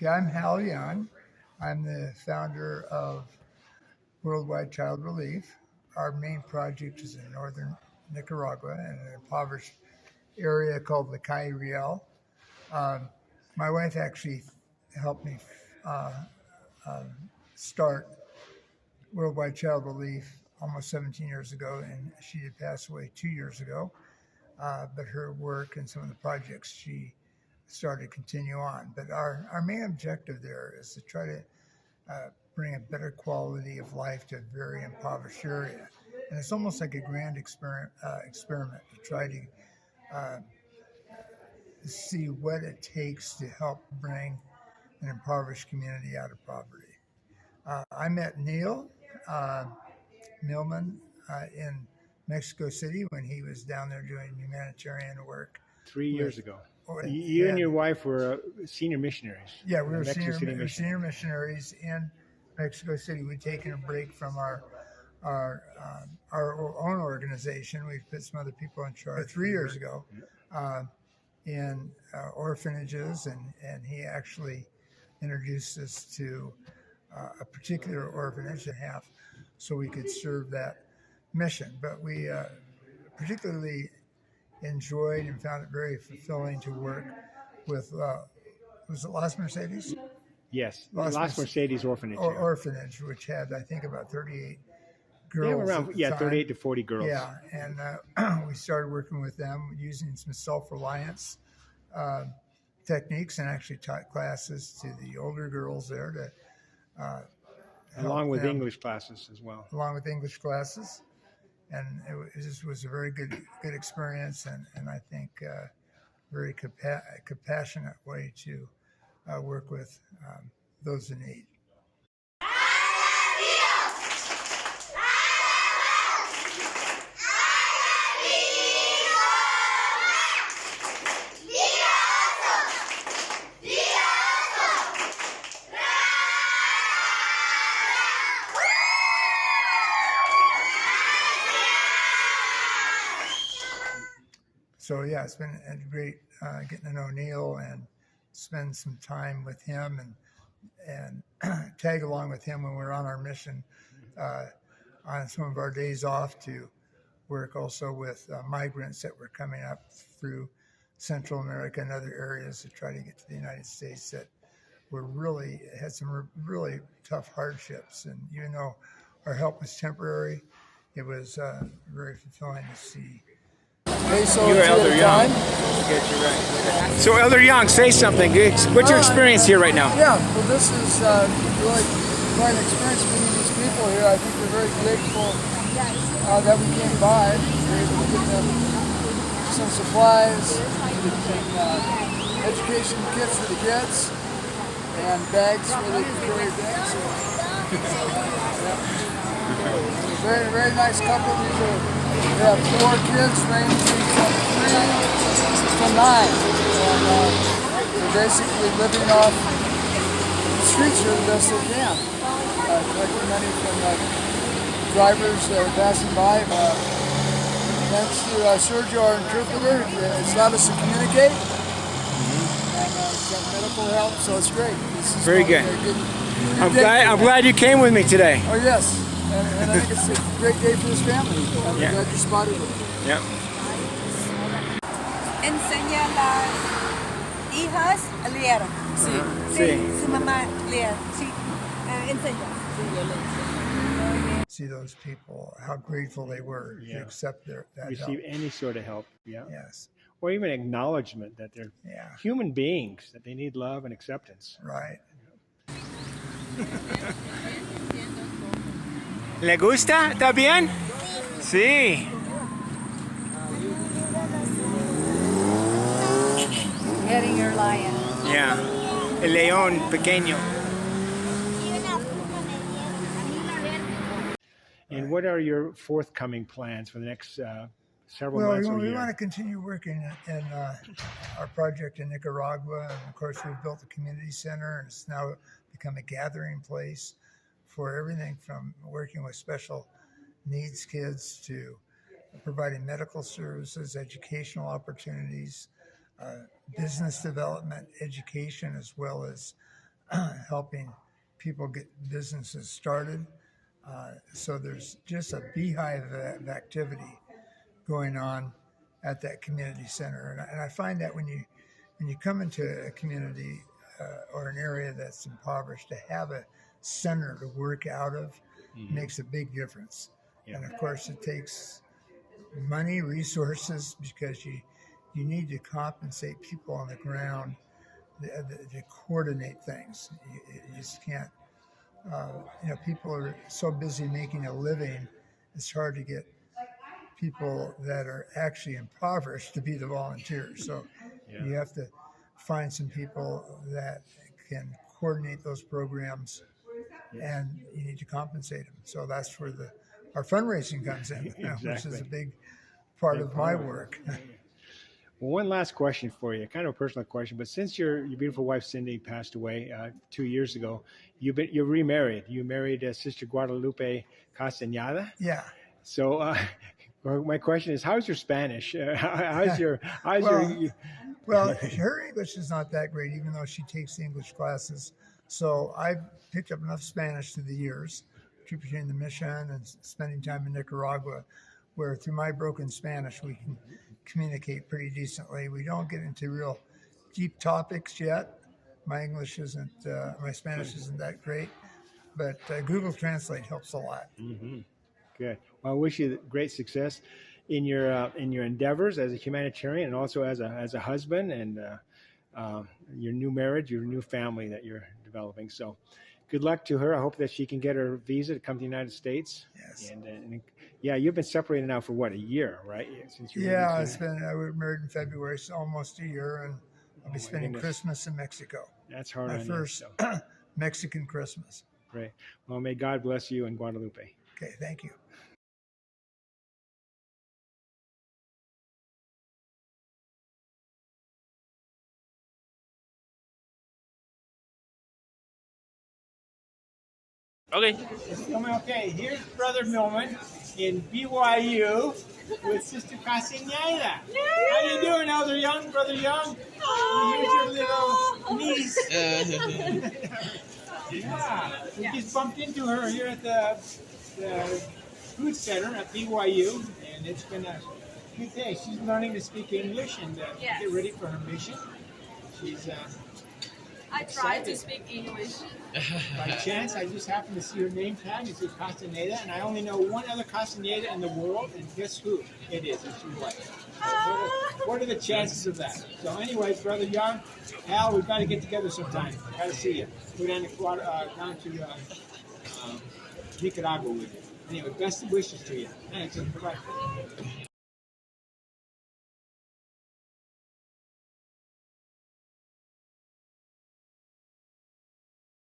Okay, I'm Hal Young. I'm the founder of Worldwide Child Relief. Our main project is in northern Nicaragua in an impoverished area called the Riel. My wife actually helped me uh, start Worldwide Child Relief almost 17 years ago, and she did pass away 2 years ago. But her work and some of the projects she started to continue on. But our main objective there is to try to bring a better quality of life to a very impoverished area. And it's almost like a grand experiment to try to see what it takes to help bring an impoverished community out of poverty. I met Neil Millman in Mexico City when he was down there doing humanitarian work. 3 years ago. You and your wife were senior missionaries. Yeah, we were senior missionaries in Mexico City. We'd taken a break from our own organization. We put some other people in charge 3 years ago in orphanages, and he actually introduced us to a particular orphanage and half so we could serve that mission. But we particularly enjoyed and found it very fulfilling to work with, was it Las Mercedes? Yes, Las Mercedes Orphanage. Orphanage, which had, I think, about 38 girls. They have around, 38 to 40 girls. Yeah, and we started working with them using some self-reliance techniques and actually taught classes to the older girls there to along with English classes as well. Along with English classes. And it just was a very good experience, and I think very compassionate way to work with those in need. So yeah, it's been great getting to know Neil and spend some time with him and tag along with him when we're on our mission on some of our days off to work also with migrants that were coming up through Central America and other areas to try to get to the United States that had some really tough hardships. And even though our help was temporary, it was very fulfilling to see. Okay, so you're Elder Young. Get you right. So Elder Young, say something. What's your experience here right now? Yeah, well, this is really quite an experience meeting these people here. I think we're very grateful that we came by. We were able to get them some supplies, education kits for the kids, and bags where they can carry bags. Very, very nice couple. We have 4 kids ranging from 3 to 9. And they're basically living off the streets here the best they can. Collecting money from drivers that are passing by. Thanks to Sergio, our interpreter, it's allowed us to communicate. And it's got medical help, so it's great. Very good. I'm glad you came with me today. Oh, yes. And I think it's a great day for this family. I'm glad you spotted it. Yeah. Enseña a las hijas a leer. Sí. Sí. Su mamá leer. Sí. Enseña. See those people, how grateful they were to accept that receive help. any sort of help. Yeah. Yes. Or even acknowledgement that they're human beings, that they need love and acceptance. Right. ¿Le gusta? ¿Está bien? Sí. Getting your lion. Yeah. El león pequeño. And what are your forthcoming plans for the next several months or year? We want to continue working in our project in Nicaragua. And of course, we've built a community center, and it's now become a gathering place for everything from working with special needs kids to providing medical services, educational opportunities, business development, education, as well as helping people get businesses started. So there's just a beehive of activity going on at that community center, and I find that when you come into a community or an area that's impoverished, to have a center to work out of makes a big difference. Yeah. And of course, it takes money, resources, because you need to compensate people on the ground to coordinate things. You just can't. People are so busy making a living, it's hard to get people that are actually impoverished to be the volunteers. So you have to find some people that can coordinate those programs, and you need to compensate them. So that's where our fundraising comes in, which is a big part of my work. Well, one last question for you, kind of a personal question, but since your beautiful wife Cindy passed away 2 years ago, you're remarried. You married Sister Guadalupe Castañeda. Yeah. So my question is, how's your Spanish? Well, her English is not that great, even though she takes English classes. So I've picked up enough Spanish through the years, between the mission and spending time in Nicaragua, where through my broken Spanish, we can communicate pretty decently. We don't get into real deep topics yet. My Spanish isn't that great, but Google Translate helps a lot. Mm-hmm. Good. Well, I wish you great success in your endeavors as a humanitarian, and also as a husband, and your new marriage, your new family that you're developing. So, good luck to her. I hope that she can get her visa to come to the United States. Yes. And you've been separated now for what, a year, right? Since we were married in February, so almost a year, and I'll be spending Christmas in Mexico. That's hard. My first Mexican Christmas. Great. Well, may God bless you and Guadalupe. Okay, thank you. Okay, here's Brother Millman in BYU with Sister Castañeda. How you doing, Elder Young, Brother Young? Here's your little niece. We just bumped into her here at the food center at BYU, and it's been a good day. She's learning to speak English and get ready for her mission. She's I try to speak English. by chance, I just happened to see her name tag. It says Castañeda, and I only know one other Castañeda in the world, and guess who it is? It's your wife. What are the chances of that? So anyways, Brother Young, Hal, we've got to get together sometime. Got to see you. Go down to Nicaragua with you. Anyway, best wishes to you. Thanks. Bye-bye.